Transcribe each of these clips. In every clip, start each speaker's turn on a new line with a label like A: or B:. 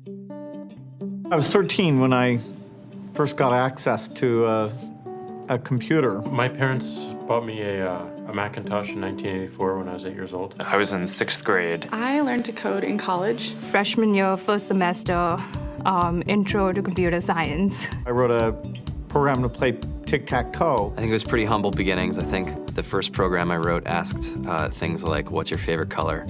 A: I was 13 when I first got access to a computer.
B: My parents bought me a Macintosh in 1984 when I was 8 years old.
C: I was in 6th grade.
D: I learned to code in college.
E: Freshman year, first semester, intro to computer science.
A: I wrote a program to play tic-tac-toe.
F: I think it was pretty humble beginnings. I think the first program I wrote asked things like, what's your favorite color?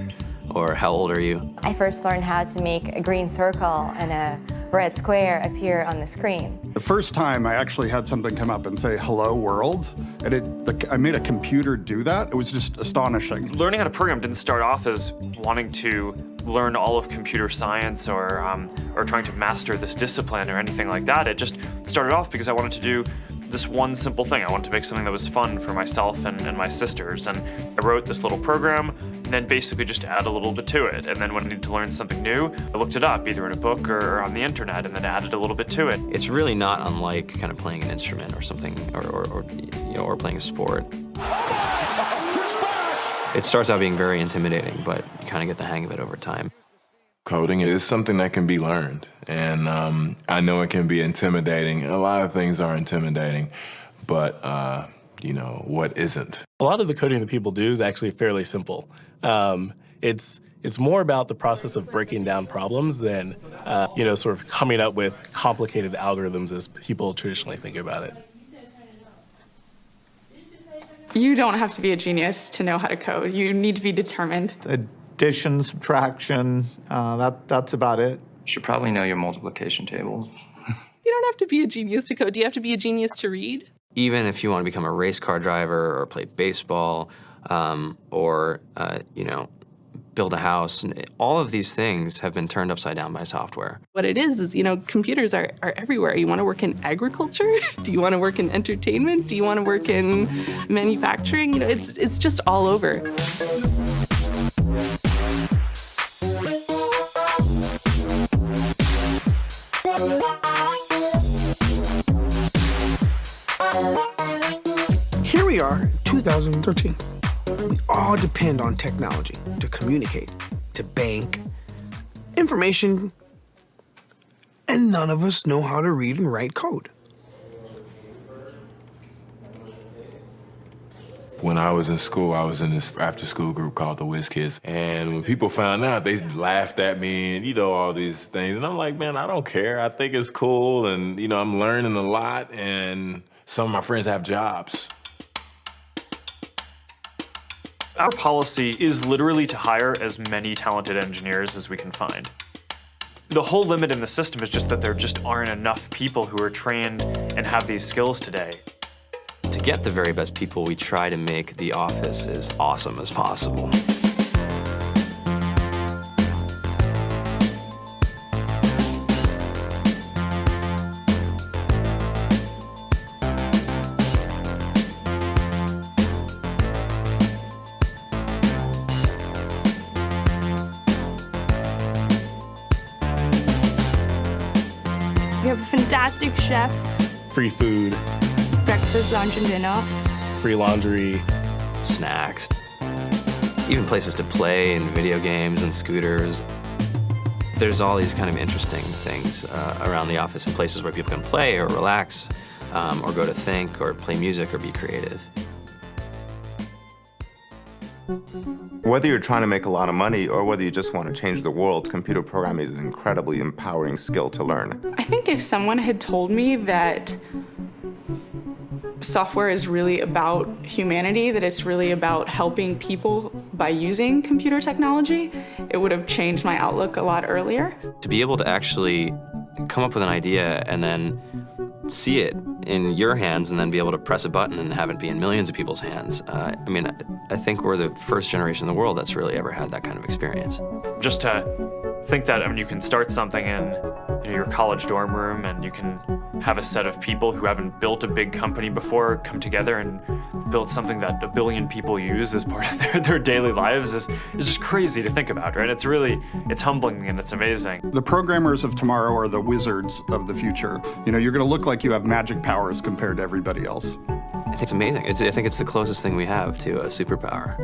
F: Or how old are you?
G: I first learned how to make a green circle and a red square appear on the screen.
H: The first time I actually had something come up and say, hello world, and I made a computer do that. It was just astonishing.
C: Learning how to program didn't start off as wanting to learn all of computer science or trying to master this discipline or anything like that. It just started off because I wanted to do this one simple thing. I wanted to make something that was fun for myself and my sisters. And I wrote this little program and then basically just add a little bit to it. And then when I needed to learn something new, I looked it up either in a book or on the internet and then added a little bit to it.
F: It's really not unlike kind of playing an instrument or something, or playing a sport. It starts out being very intimidating, but you kind of get the hang of it over time.
I: Coding is something that can be learned, and I know it can be intimidating. A lot of things are intimidating, but you know, what isn't?
J: A lot of the coding that people do is actually fairly simple. It's more about the process of breaking down problems than sort of coming up with complicated algorithms as people traditionally think about it.
D: You don't have to be a genius to know how to code. You need to be determined.
A: Addition, subtraction, that's about it.
K: You should probably know your multiplication tables.
L: You don't have to be a genius to code. Do you have to be a genius to read?
F: Even if you want to become a race car driver or play baseball or build a house, all of these things have been turned upside down by software.
L: What it is, computers are everywhere. You want to work in agriculture? Do you want to work in entertainment? Do you want to work in manufacturing? It's just all over.
M: Here we are, 2013. We all depend on technology to communicate, to bank, information, and none of us know how to read and write code.
I: When I was in school, I was in this after-school group called the Whiz Kids, and when people found out, they laughed at me and, all these things. And I'm like, man, I don't care. I think it's cool, and, I'm learning a lot, and some of my friends have jobs.
C: Our policy is literally to hire as many talented engineers as we can find. The whole limit in the system is just that there just aren't enough people who are trained and have these skills today.
F: To get the very best people, we try to make the office as awesome as possible.
E: We have a fantastic chef.
J: Free food,
E: Breakfast, lunch, and dinner.
J: free laundry,
F: snacks, even places to play and video games and scooters. There's all these kind of interesting things around the office and places where people can play or relax or go to think or play music or be creative.
N: Whether you're trying to make a lot of money or whether you just want to change the world, computer programming is an incredibly empowering skill to learn.
D: I think if someone had told me that software is really about humanity, that it's really about helping people by using computer technology, it would have changed my outlook a lot earlier.
F: To be able to actually come up with an idea and then see it in your hands and then be able to press a button and have it be in millions of people's hands. I think we're the first generation in the world that's really ever had that kind of experience.
C: Just to think that, you can start something in your college dorm room and you can have a set of people who haven't built a big company before come together and build something that 1 billion people use as part of their daily lives is just crazy to think about, right? It's humbling and it's amazing.
H: The programmers of tomorrow are the wizards of the future. You're going to look like you have magic powers compared to everybody else.
F: I think it's amazing. I think it's the closest thing we have to a superpower.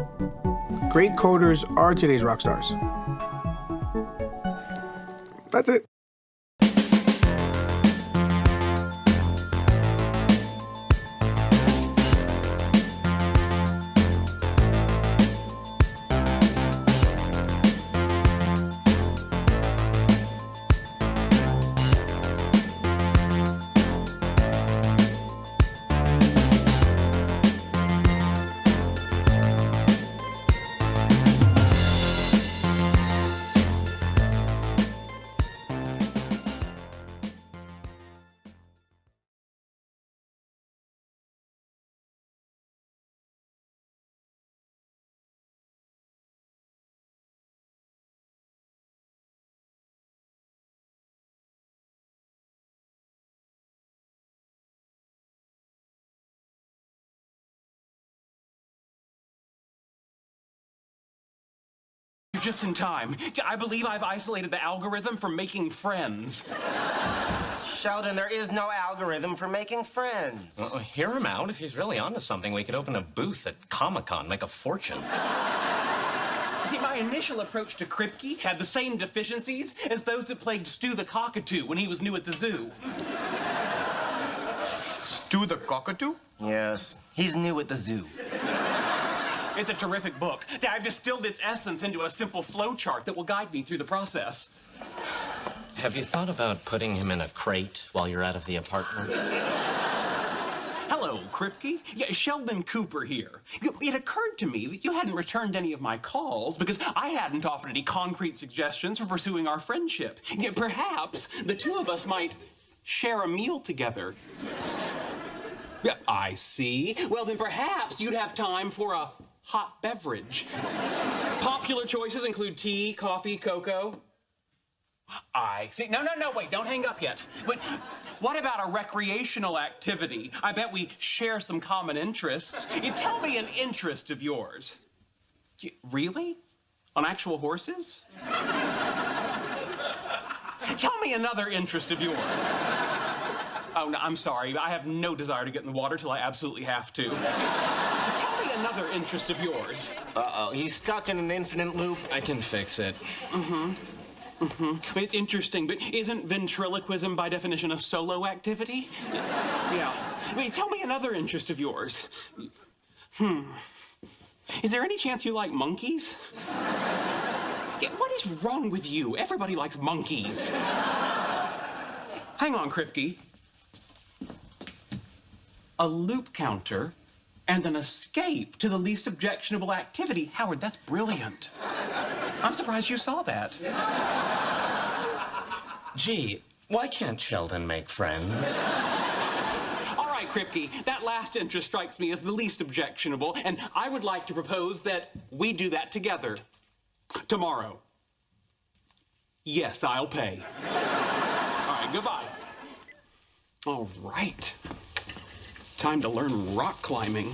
M: Great coders are today's rock stars. That's it.
O: just in time. I believe I've isolated the algorithm for making friends.
P: Sheldon, there is no algorithm for making friends.
Q: Hear him out. If he's really onto something, we could open a booth at Comic-Con, make a fortune.
O: See, my initial approach to Kripke had the same deficiencies as those that plagued Stu the Cockatoo when he was new at the zoo.
P: Stu the Cockatoo? Yes, he's new at the zoo.
O: It's a terrific book. I've distilled its essence into a simple flowchart that will guide me through the process.
Q: Have you thought about putting him in a crate while you're out of the apartment?
O: Hello, Kripke. Yeah, Sheldon Cooper here. It occurred to me that you hadn't returned any of my calls because I hadn't offered any concrete suggestions for pursuing our friendship. Yeah, perhaps the two of us might share a meal together. Yeah, I see. Well, then perhaps you'd have time for a hot beverage. Popular choices include tea, coffee, cocoa. I see. No, wait, don't hang up yet. But what about a recreational activity? I bet we share some common interests. You tell me an interest of yours. Really? On actual horses? Tell me another interest of yours. Oh, no, I'm sorry. I have no desire to get in the water till I absolutely have to. Tell me another interest of yours.
P: Uh-oh, he's stuck in an infinite loop.
Q: I can fix it.
O: It's interesting, but isn't ventriloquism by definition a solo activity? Yeah. Wait, tell me another interest of yours. Is there any chance you like monkeys? Yeah, what is wrong with you? Everybody likes monkeys. Hang on, Kripke. A loop counter and an escape to the least objectionable activity. Howard, that's brilliant. I'm surprised you saw that.
Q: Gee, why can't Sheldon make friends?
O: All right, Kripke, that last interest strikes me as the least objectionable, and I would like to propose that we do that together. Tomorrow. Yes, I'll pay. All right, goodbye. All right. Time to learn rock climbing.